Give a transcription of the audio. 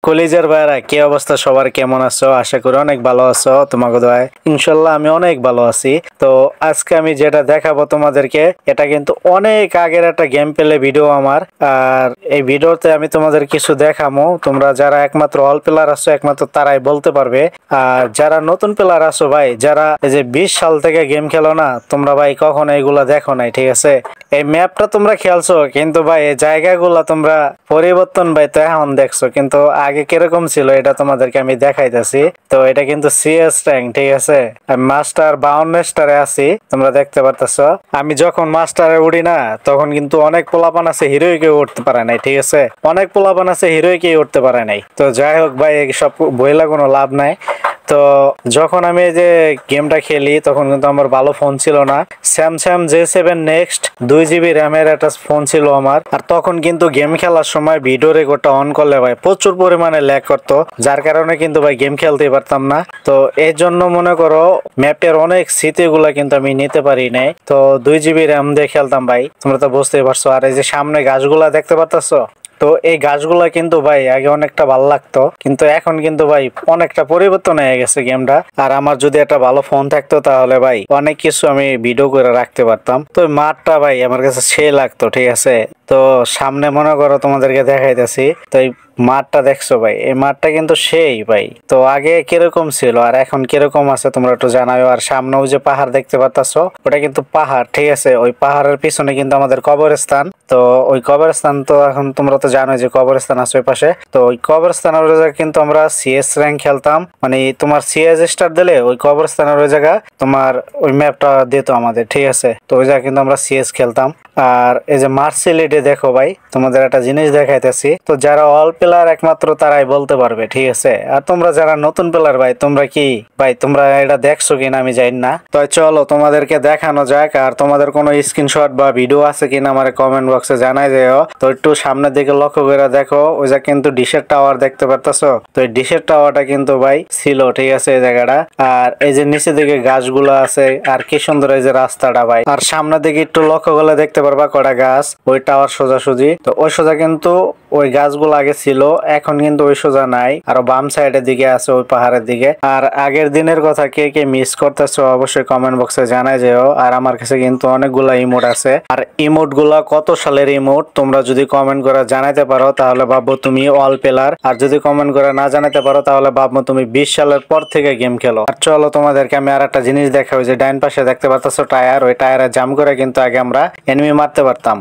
কলিজার ভাইরা কি অবস্থা সবার, কেমন আছো? আশা করি অনেক ভালো আছো। তোমাকে দোয়ায় ইনশাল্লাহ আমি অনেক ভালো আছি। তো আজকে আমি যেটা দেখাবো তোমাদেরকে, এটা কিন্তু অনেক আগের একটা গেম প্লে ভিডিও আমার। আর এই ভিডিওতে আমি তোমাদের কিছু দেখাবো। তোমরা যারা একমাত্র অল প্লেয়ার আছো একমাত্র তারাই বলতে পারবে। আর যারা নতুন প্লেয়ার আছো ভাই, যারা এই যে 20 সাল থেকে গেম খেলো না, তোমরা ভাই কখনো এগুলা দেখো নাই, ঠিক আছে? এই ম্যাপটা তোমরা খেলছো কিন্তু ভাই এই জায়গাগুলো তোমরা পরিবর্তন ভাই তো এখন দেখছো, কিন্তু আগে কিরকম ছিল এটা তোমাদেরকে আমি দেখাইতেছি। তো এটা কিন্তু সিএস র্যাঙ্ক, ঠিক আছে? আমি মাস্টার 52 স্টারে আছি, তোমরা দেখতে পারতেছো। আমি যখন মাস্টারে উঠি না, তখন কিন্তু অনেক পোলাপান আছে হিরোইকে উঠতে পারে নাই, ঠিক আছে? অনেক পোলাপান আছে হিরোইকে উঠতে পারে নাই। তো যাই হোক ভাই, সব বইলা কোনো লাভ নাই। তো যখন আমি এই যে গেমটা খেলি তখন কিন্তু আমার ভালো ফোন ছিল না। স্যামসাং J7 নেক্সট 2 GB র্যামের একটা ফোন ছিল আমার। আর তখন কিন্তু গেম খেলার সময় ভিডিও রেকর্ডটা অন করলে ভাই প্রচুর পরিমাণে ল্যাগ করতো, যার কারণে কিন্তু ভাই গেম খেলতে পারতাম না। তো এর জন্য মনে করো ম্যাপের অনেক স্মৃতিগুলা কিন্তু আমি নিতে পারি নাই। তো 2 GB র্যাম দিয়ে খেলতাম ভাই, তোমরা তো বুঝতেই পারছো। আর এই যে সামনে গাছগুলা দেখতে পারতাছো, তো এই গাছগুলা কিন্তু ভাই আগে অনেকটা ভালো লাগতো, কিন্তু এখন কিন্তু ভাই অনেকটা পরিবর্তন হয়ে গেছে গেমটা। আর আমার যদি একটা ভালো ফোন থাকতো তাহলে ভাই অনেক কিছু আমি ভিডিও করে রাখতে পারতাম। তো ওই মাঠটা ভাই আমার কাছে সে লাগতো, ঠিক আছে? তো সামনে মনে করো তোমাদেরকে দেখাইতেছি, তো এই মাঠটা দেখছো ভাই, এই মাঠটা কিন্তু সেই ভাই। তো আগে কিরকম ছিল আর এখন কিরকম আছে তোমরা একটু জানাও। আর সামনে ওই যে পাহাড় দেখতে পাচ্ছো, ওটা কিন্তু পাহাড়, ঠিক আছে? ওই পাহাড়ের পিছনে কিন্তু আমাদের কবরস্থান। তো ওই কবরস্থান তো এখন তোমরা তো জানো যে কবরস্থান আছে ওই পাশে। তো ওই কবরস্থানের ওই জায়গায় কিন্তু আমরা সিএস র্যাঙ্ক খেলতাম, মানে তোমার সিএস স্টার দিলে ওই কবরস্থানের ওই জায়গা তোমার ওই ম্যাপটা দিত আমাদের, ঠিক আছে? তো ওই জায়গায় কিন্তু আমরা সিএস খেলতাম। আর এই যে মার্সেলিডে দেখো ভাই, তোমাদের একটা জিনিস দেখাইতেছি। তো যারা অল প্লেয়ার একমাত্র তারাই বলতে পারবে, ঠিক আছে? আর তোমরা যারা নতুন প্লেয়ার ভাই, তোমরা কি ভাই তোমরা এটা দেখছো কিনা আমি জানি না। তো চলো তোমাদেরকে দেখানো যাক। আর তোমাদের কোনো স্ক্রিনশট বা ভিডিও আছে কিনা আমার কমেন্ট বক্সে জানাই যেও। তো একটু সামনের দিকে লক্ষ্য করে দেখো, ওই যে কিন্তু ডিশের টাওয়ার দেখতে পারতেছো। তো এই ডিশের টাওয়ারটা কিন্তু ভাই ছিল, ঠিক আছে, এই জায়গাটা। আর এই যে নিচের দিকে গাছগুলো আছে, আর কি সুন্দর এই যে রাস্তাটা ভাই। আর সামনের দিকে একটু লক্ষ্য করলে দেখতে পারবা কটা গাছ, ওই টাওয়ার সোজাসুজি। তো ওই সোজা কিন্তু ওই গাছগুলো আগে ছিল, এখন কিন্তু ওই সোজা নাই, আর বাম সাইডের দিকে আছে ওই পাহাড়ের দিকে। আর আগের দিনের কথা কে কে মিস করতেছো অবশ্যই কমেন্ট বক্সে জানাই যেও। আর আমার কাছে কিন্তু অনেকগুলা ইমোট আছে, আর ইমোট গুলা কত সালের ইমোট তোমরা যদি কমেন্ট করে জানাইতে পারো তাহলে ভাববো তুমি অল প্লেয়ার। আর যদি কমেন্ট করে না জানাতে পারো তাহলে ভাববো তুমি 20 সালের পর থেকে গেম খেলো। আর চলো তোমাদেরকে আমি আর একটা জিনিস দেখাই। ওই যে ডাইন পাশে দেখতে পাচ্ছ টায়ার, ওই টায়ারে জাম করে কিন্তু আগে আমরা এনিমি মারতে পারতাম।